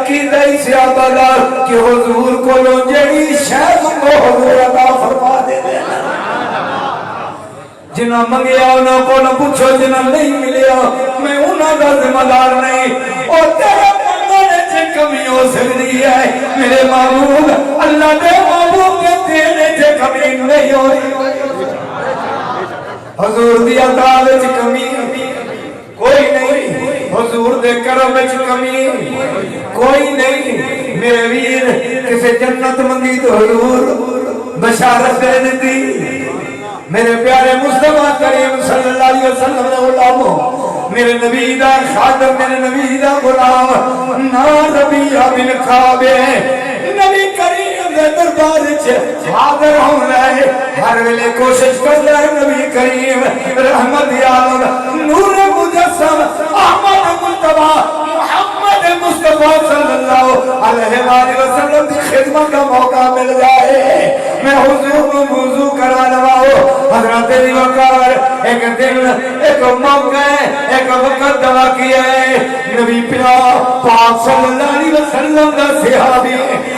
عقیدہ صحابہ دا کہ حضور کو لو جڑی شے منگو حضور عطا فرما دے دے جنہ منگیا انہاں کو نہ پوچھو جنہ نہیں ملیا میں انہاں دا ذمہ دار نہیں اور تیرے منگنے سے کمی ہو سکتی ہے میرے معبود اللہ دے معبود کے دینے سے کمی نہیں ہوئی حضور دی عطا وچ کمی کوئی نہیں حضور دے کرم وچ کمی کوئی نہیں میرے ویر کسے جنت منگی تو حضور بشارت دے دیتی میرے پیارے مصطفیٰ کریم صلی اللہ علیہ وسلم نے غلاموں میرے نبی دا خادم میرے نبی دا غلام نا ربیہ بن کعب نبی کریم دے دربار وچ حاضر ہون لے ہر ویلے کوشش کر لے نبی کریم رحمت عالم نور مجسم احمد مصطفیٰ محمد مصطفیٰ صلی اللہ علیہ وآلہ وسلم کی خدمت کا موقع مل جائے میں حضور کو موضوع کرا لواؤ حضرت علی وقار ایک دن ایک موقع ایک وقت دعا کیا ہے نبی پاک صلی اللہ علیہ وسلم کا صحابی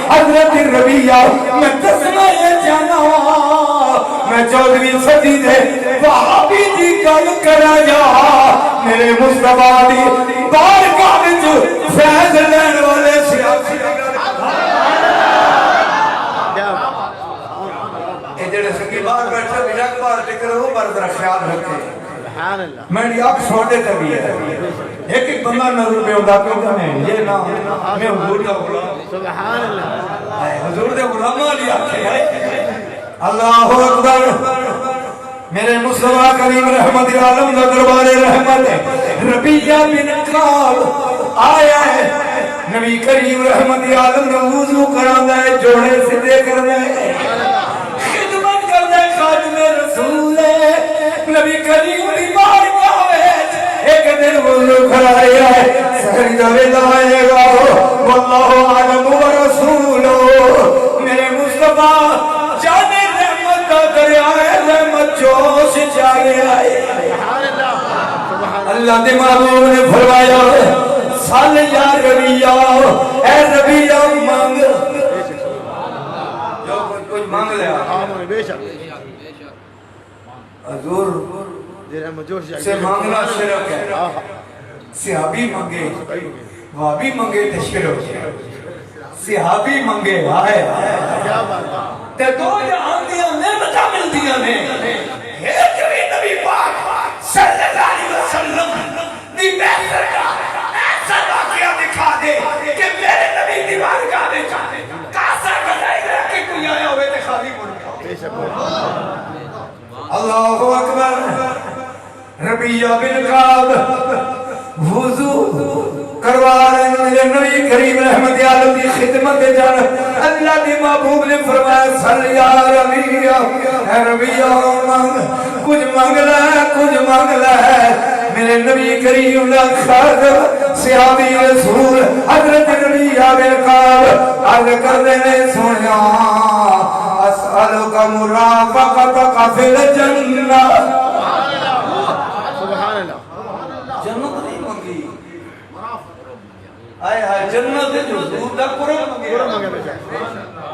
حضرت ربیہ میں دسنا یہ جانا میں 14ویں صدی دے وہابی دی گل کرایا میرے مصطفیٰ دی بارگاہ وچ فیض لین والے صحابی جڑے سنگی باہر بیٹھے بنا باہر ٹکر ہو پر ذرا خیال رکھے میں نے آپ چھوڑے تبھی ہے ایک ایک بندہ نظر پہ ہوتا کیوں کہ میں یہ نہ میں حضور کا غلام سبحان اللہ حضور دے غلامہ لیا اللہ اکبر میرے مصطفیٰ کریم رحمت عالم کا دربار رحمت ربیہ بن کعب آیا ہے نبی کریم رحمت عالم نے وضو کرانا ہے جوڑے سدھے کرنا ہے خدمت کرنا ہے خادم رسول نبی کریم دی بارگاہ وچ ایک دن وضو کرایا ہے سحری دا ویلا آئے گا واللہ اعلم ورسولہ میرے مصطفیٰ جانے رحمت کا دریا رحمت جوش جاگے آئے اللہ دے محبوب نے فرمایا سال یا ربیہ اے ربیہ مانگ جو کچھ مانگ لیا بے شک حضور سے مانگنا شرک ہے صحابی مانگے وابی مانگے تو شرک ہے صحابی مانگے آئے تے دو جہاں دیا نعمتاں ملدیاں نے ایک بھی نبی پاک صلی اللہ علیہ وسلم دی بہتر کا ایسا واقعہ دکھا دے کہ میرے نبی دی بارگاہ میں کاسا گزائی رہ کے کوئی آیا ہوئے تے خالی مڑ اللہ اکبر ربیہ بن کعب وضو کروا رہے ہیں میرے نبی کریم رحمت عالم کی خدمت جان اللہ دی محبوب نے فرمایا صلی یا ربیہ اے ربیہ مانگ کچھ مانگ لے کچھ مانگ لے میرے نبی کریم نے خادم صحابی رسول حضرت ربیہ بن کعب عرض کر دینے سنیا اسألک مرافقتک فی الجنہ جنت نہیں مانگی آئے آئے جنت ہے جو حضور دا قرآن مانگے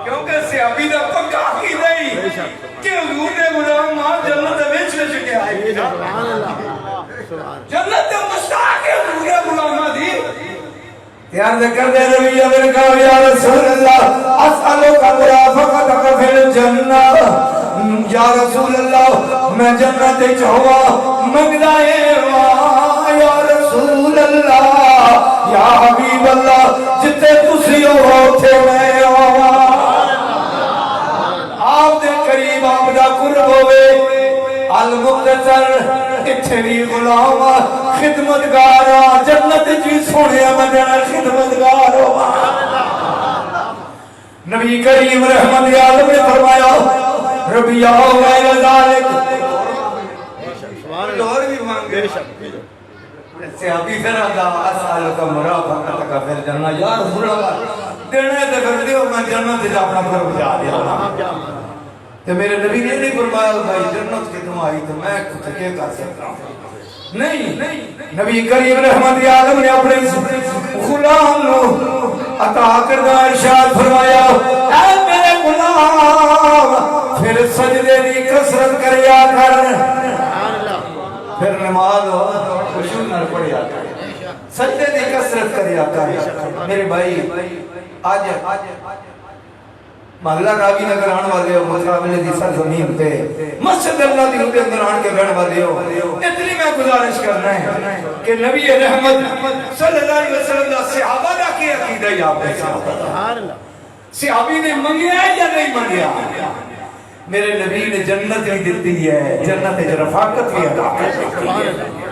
کیونکہ صحابی دا پکا کی نہیں کہ حضور دے غلام ماں جنت وچ وچ کے آئے جنت دے مشتاق ہے حضور دے غلاماں دی یاد کر دے ربیہ بن کعب یا رسول اللہ اسألک مرافقتک فی الجنہ یا رسول اللہ میں جنت چاہوا منگدا ہے یا رسول اللہ یا حبیب اللہ جتے تسی ہو تھے میں آپ دے قریب آپ دا قرب ہوئے المقتصر اتھری غلام خدمتگارا جنت جی سوڑیا مجھنا خدمتگارا نبی کریم رحمت عالم نے فرمایا ربیہ غیر ذالک دور بھی مانگے صحابی پھر آدھا اسألک مرافقتک فی الجنہ یا رسول اللہ دینے دے کر دیو میں جنت جا اپنا گھر بجا دیا تو میرے نبی نے نہیں فرمایا بھائی جنت کی تم آئی تو میں کچھ کیا کر سکتا ہوں نہیں نبی کریم رحمت عالم نے اپنے غلام عطا کردہ ارشاد فرمایا اے میرے غلام پھر سجدے دی کثرت کریا کر پھر نماز خشوع نال پڑھیا کر سجدے دی کثرت کریا کر میرے بھائی آج محلہ راوی نگر آن والے ہو مقابلے دی سرزمین پہ مسجد اللہ دی روپے اندر آن کے بیٹھ والے ہو اتنی میں گزارش کرنا ہے کہ نبی رحمت صلی اللہ علیہ وسلم دا صحابہ دا کی عقیدہ یا آپ نے صحابی نے منگیا ہے یا نہیں منگیا میرے نبی نے جنت بھی دیتی ہے جنت رفاقت بھی عطا کرتی ہے